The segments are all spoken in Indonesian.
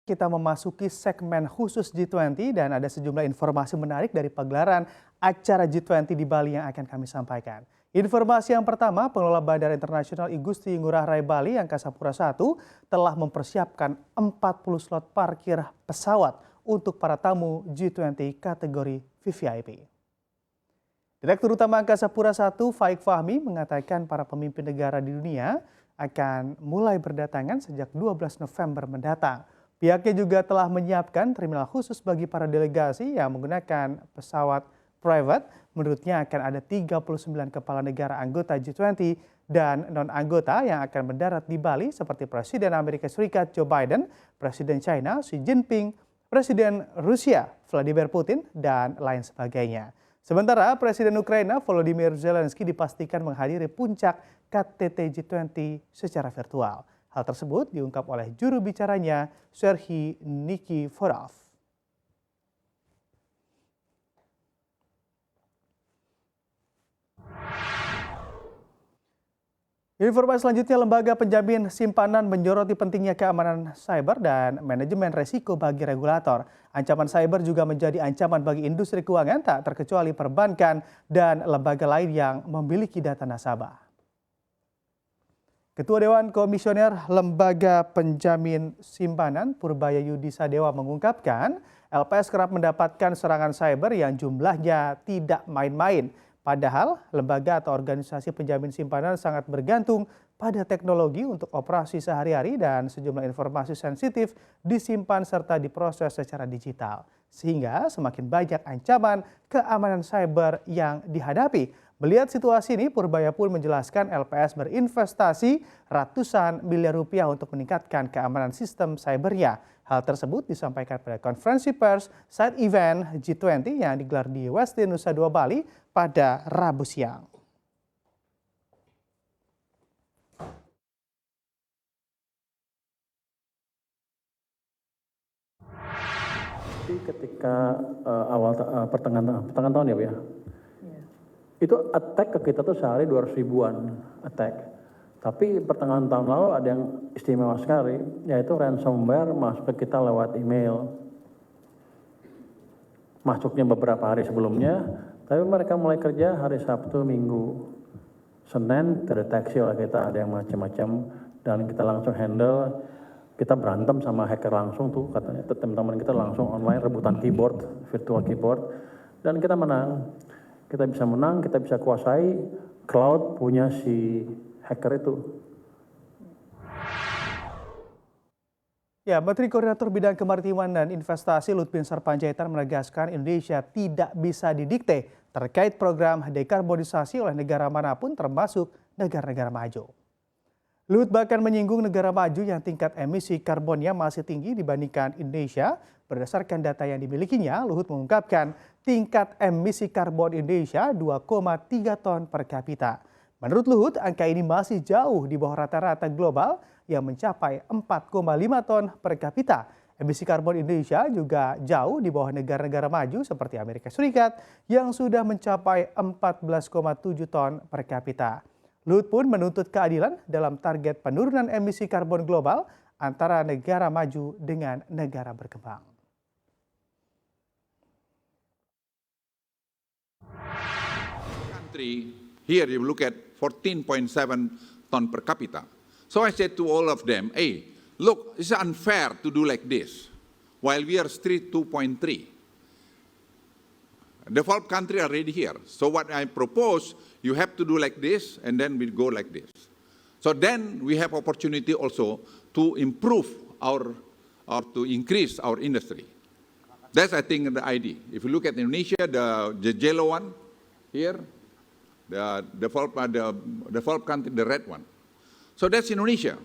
kita memasuki segmen khusus G20 dan ada sejumlah informasi menarik dari pagelaran acara G20 di Bali yang akan kami sampaikan. Informasi yang pertama, pengelola Bandara Internasional I Gusti Ngurah Rai Bali Angkasa Pura I telah mempersiapkan 40 slot parkir pesawat untuk para tamu G20 kategori VVIP. Direktur Utama Angkasa Pura I, Faik Fahmi, mengatakan para pemimpin negara di dunia akan mulai berdatangan sejak 12 November mendatang. Pihaknya juga telah menyiapkan terminal khusus bagi para delegasi yang menggunakan pesawat private. Menurutnya akan ada 39 kepala negara anggota G20 dan non-anggota yang akan mendarat di Bali seperti Presiden Amerika Serikat Joe Biden, Presiden China Xi Jinping, Presiden Rusia Vladimir Putin, dan lain sebagainya. Sementara Presiden Ukraina Volodymyr Zelensky dipastikan menghadiri puncak KTT G20 secara virtual. Hal tersebut diungkap oleh juru bicaranya Serhiy Nikiforov. Informasi selanjutnya, lembaga penjamin simpanan menyoroti pentingnya keamanan cyber dan manajemen resiko bagi regulator. Ancaman cyber juga menjadi ancaman bagi industri keuangan tak terkecuali perbankan dan lembaga lain yang memiliki data nasabah. Ketua Dewan Komisioner Lembaga Penjamin Simpanan Purbaya Yudi Sadewa mengungkapkan LPS kerap mendapatkan serangan cyber yang jumlahnya tidak main-main. Padahal lembaga atau organisasi penjamin simpanan sangat bergantung pada teknologi untuk operasi sehari-hari dan sejumlah informasi sensitif disimpan serta diproses secara digital. Sehingga semakin banyak ancaman keamanan cyber yang dihadapi. Melihat situasi ini, Purbaya pun menjelaskan LPS berinvestasi ratusan miliar rupiah untuk meningkatkan keamanan sistem cybernya. Hal tersebut disampaikan pada konferensi pers side event G20 yang digelar di Westin Nusa Dua Bali pada Rabu siang. Ketika awal pertengahan tahun ya Bu ya, itu attack ke kita tuh sehari 200 ribuan attack. Tapi pertengahan tahun lalu ada yang istimewa sekali, yaitu ransomware masuk ke kita lewat email. Masuknya beberapa hari sebelumnya, tapi mereka mulai kerja hari Sabtu, Minggu. Senin terdeteksi oleh kita ada yang macam-macam dan kita langsung handle. Kita berantem sama hacker langsung tuh, katanya teman-teman kita langsung online rebutan keyboard, virtual keyboard, dan kita menang. Kita bisa menang, kita bisa kuasai cloud punya si hacker itu. Ya, Menteri Koordinator Bidang Kemaritiman dan Investasi Luhut Bin Sarpanjaitan menegaskan Indonesia tidak bisa didikte terkait program dekarbonisasi oleh negara manapun termasuk negara-negara maju. Luhut bahkan menyinggung negara maju yang tingkat emisi karbonnya masih tinggi dibandingkan Indonesia. Berdasarkan data yang dimilikinya, Luhut mengungkapkan tingkat emisi karbon Indonesia 2,3 ton per kapita. Menurut Luhut, angka ini masih jauh di bawah rata-rata global yang mencapai 4,5 ton per kapita. Emisi karbon Indonesia juga jauh di bawah negara-negara maju seperti Amerika Serikat yang sudah mencapai 14,7 ton per kapita. Luhut pun menuntut keadilan dalam target penurunan emisi karbon global antara negara maju dengan negara berkembang. Country, here you look at 14.7 ton per capita. So I said to all of them, hey, look, it's unfair to do like this, while we are still 2.3. Developed country are already here. So what I propose, you have to do like this, and then we go like this. So then we have opportunity also to improve or to increase our industry. That's, I think, the idea. If you look at Indonesia, the yellow one here, the developed country, the red one. So that's Indonesia.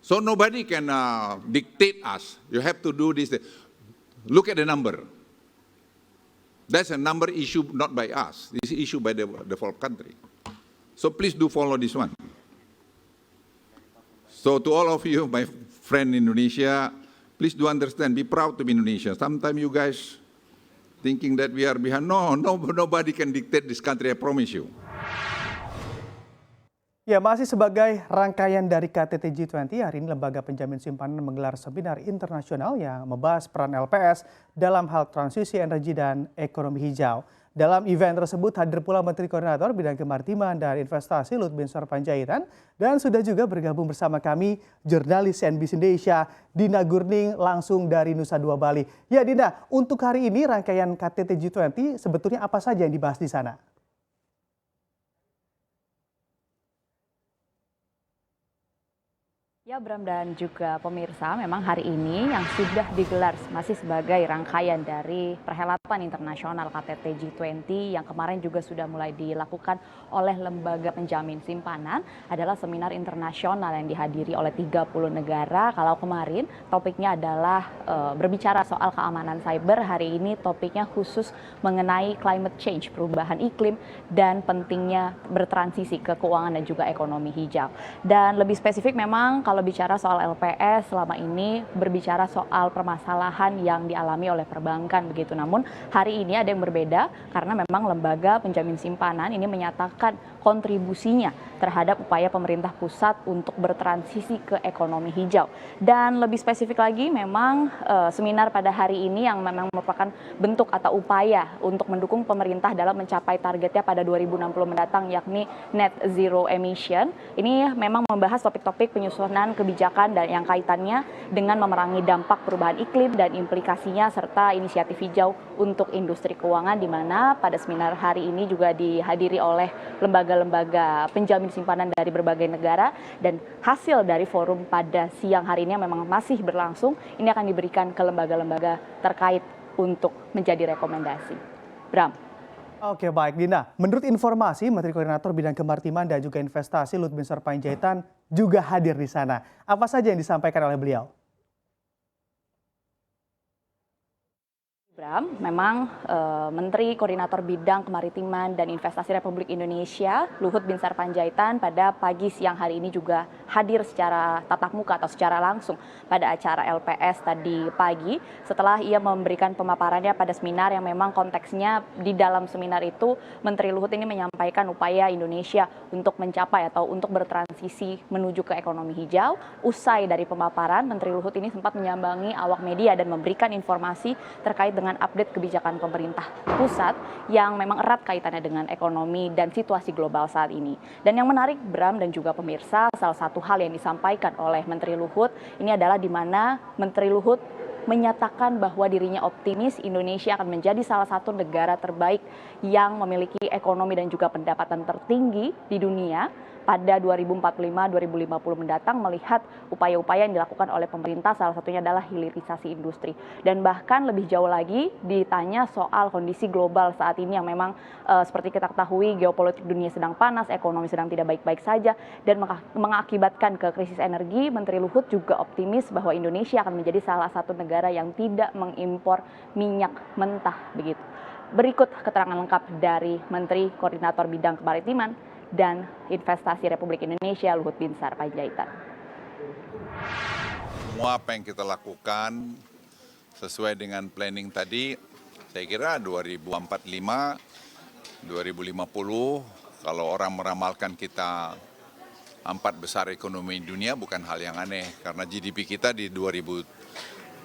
So nobody can dictate us. You have to do this. Look at the number. That's a number issue not by us. This is issue by the developed country. So please do follow this one. So to all of you, my friend in Indonesia, please do understand, be proud to be Indonesia. Sometimes you guys thinking that we are behind. No, nobody can dictate this country, I promise you. Ya, masih sebagai rangkaian dari KTT G20, hari ini Lembaga Penjamin Simpanan menggelar seminar internasional yang membahas peran LPS dalam hal transisi energi dan ekonomi hijau. Dalam event tersebut hadir pula Menteri Koordinator Bidang Kemaritiman dan Investasi Luhut Binsar Panjaitan, dan sudah juga bergabung bersama kami jurnalis CNBC Indonesia Dina Gurning langsung dari Nusa Dua Bali. Ya Dina, untuk hari ini rangkaian KTT G20 sebetulnya apa saja yang dibahas di sana? Ya, Bram dan juga pemirsa, memang hari ini yang sudah digelar masih sebagai rangkaian dari perhelatan internasional KTT G20 yang kemarin juga sudah mulai dilakukan oleh Lembaga Penjamin Simpanan adalah seminar internasional yang dihadiri oleh 30 negara. Kalau kemarin topiknya adalah berbicara soal keamanan cyber, hari ini topiknya khusus mengenai climate change, perubahan iklim, dan pentingnya bertransisi ke keuangan dan juga ekonomi hijau. Dan lebih spesifik memang kalau bicara soal LPS selama ini berbicara soal permasalahan yang dialami oleh perbankan begitu. Namun hari ini ada yang berbeda karena memang Lembaga Penjamin Simpanan ini menyatakan kontribusinya terhadap upaya pemerintah pusat untuk bertransisi ke ekonomi hijau. Dan lebih spesifik lagi memang seminar pada hari ini yang memang merupakan bentuk atau upaya untuk mendukung pemerintah dalam mencapai targetnya pada 2060 mendatang yakni net zero emission. Ini memang membahas topik-topik penyusunan kebijakan dan yang kaitannya dengan memerangi dampak perubahan iklim dan implikasinya serta inisiatif hijau untuk industri keuangan, di mana pada seminar hari ini juga dihadiri oleh lembaga-lembaga penjamin simpanan dari berbagai negara, dan hasil dari forum pada siang hari ini yang memang masih berlangsung ini akan diberikan ke lembaga-lembaga terkait untuk menjadi rekomendasi. Bram. Oke, baik Dina. Menurut informasi, Menteri Koordinator Bidang Kemaritiman dan juga Investasi Luhut Binsar Panjaitan juga hadir di sana. Apa saja yang disampaikan oleh beliau? Bram, memang Menteri Koordinator Bidang Kemaritiman dan Investasi Republik Indonesia Luhut Binsar Panjaitan pada pagi siang hari ini juga hadir secara tatap muka atau secara langsung pada acara LPS tadi pagi setelah ia memberikan pemaparannya pada seminar yang memang konteksnya di dalam seminar itu Menteri Luhut ini menyampaikan upaya Indonesia untuk mencapai atau untuk bertransisi menuju ke ekonomi hijau. Usai dari pemaparan, Menteri Luhut ini sempat menyambangi awak media dan memberikan informasi terkait dengan update kebijakan pemerintah pusat yang memang erat kaitannya dengan ekonomi dan situasi global saat ini. Dan yang menarik, Bram dan juga pemirsa, salah satu hal yang disampaikan oleh Menteri Luhut ini adalah di mana Menteri Luhut menyatakan bahwa dirinya optimis Indonesia akan menjadi salah satu negara terbaik yang memiliki ekonomi dan juga pendapatan tertinggi di dunia pada 2045-2050 mendatang, melihat upaya-upaya yang dilakukan oleh pemerintah, salah satunya adalah hilirisasi industri. Dan bahkan lebih jauh lagi ditanya soal kondisi global saat ini yang memang seperti kita ketahui geopolitik dunia sedang panas, ekonomi sedang tidak baik-baik saja dan mengakibatkan ke krisis energi. Menteri Luhut juga optimis bahwa Indonesia akan menjadi salah satu negara yang tidak mengimpor minyak mentah begitu. Berikut keterangan lengkap dari Menteri Koordinator Bidang Kemaritiman dan Investasi Republik Indonesia Luhut Binsar Panjaitan. Semua apa yang kita lakukan sesuai dengan planning tadi, saya kira 2045, 2050, kalau orang meramalkan kita 4 besar ekonomi dunia bukan hal yang aneh, karena GDP kita di 2030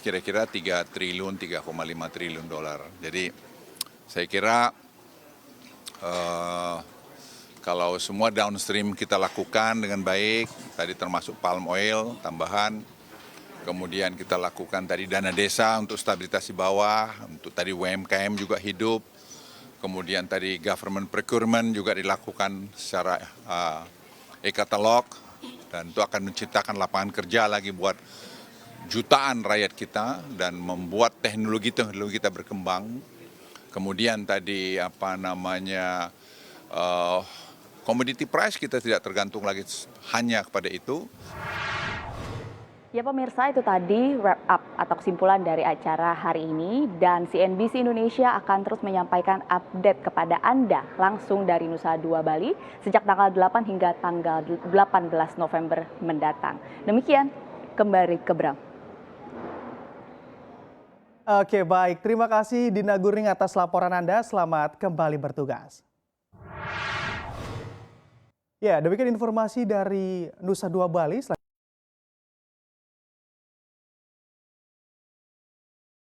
kira-kira 3 triliun, 3,5 triliun dolar. Jadi saya kira kalau semua downstream kita lakukan dengan baik, tadi termasuk palm oil tambahan, kemudian kita lakukan tadi dana desa untuk stabilitas di bawah, untuk tadi UMKM juga hidup, kemudian tadi government procurement juga dilakukan secara e-katalog, dan itu akan menciptakan lapangan kerja lagi buat jutaan rakyat kita dan membuat teknologi-teknologi kita berkembang. Kemudian tadi commodity price kita tidak tergantung lagi hanya kepada itu. Ya pemirsa, itu tadi wrap up atau kesimpulan dari acara hari ini, dan CNBC Indonesia akan terus menyampaikan update kepada Anda langsung dari Nusa Dua Bali sejak tanggal 8 hingga tanggal 18 November mendatang. Demikian, kembali ke Bram. Oke, baik. Terima kasih Dina Gurning atas laporan Anda. Selamat kembali bertugas. Ya, demikian informasi dari Nusa Dua Bali.